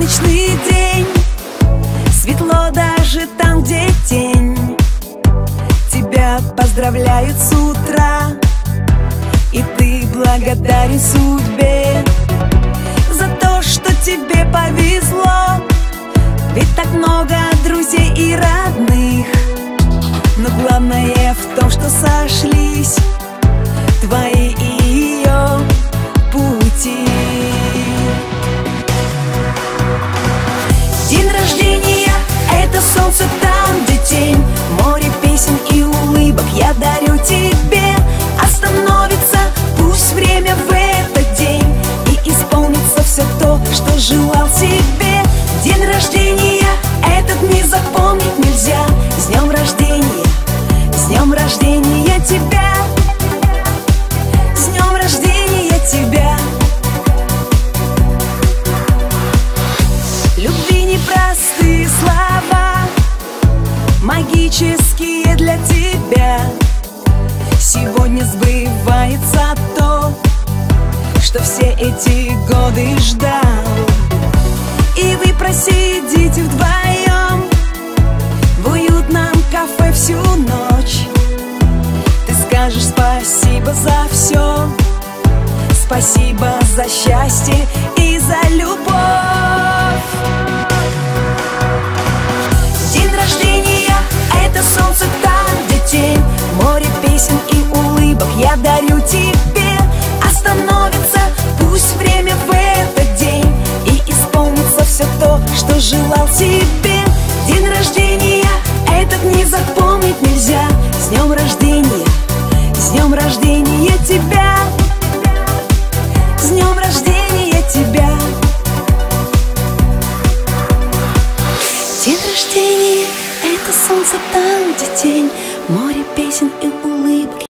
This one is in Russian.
солнечный день, светло даже там, где тень. Тебя поздравляют с утра, и ты благодарен судьбе за то, что тебе повезло. Ведь так много друзей и родных, но главное в том, что сошлись твои и ее пути. День рождения — это солнце там, где тень, море песен и улыбок я дарю тебе. Остановится пусть время в этот день, и исполнится все то, что желал себе. День рождения этот не запомнить нельзя. С днем рождения тебя, с днем рождения тебя. Любви непростые слова, магические для тебя. Сегодня сбывается то, что все эти годы ждал. И вы просидите вдвоем в уютном кафе всю ночь. Ты скажешь спасибо за все, спасибо за счастье и за любовь. День рождения — это солнце там, где тень, море песен и улыбок я дарю тебе. Остановится пусть время в этот день, и исполнится все то, что желал себе. День рождения этот не запомнить нельзя. С днем рождения тебя, с днем рождения тебя. День рождения — это солнце там, где тень, море песен и улыбок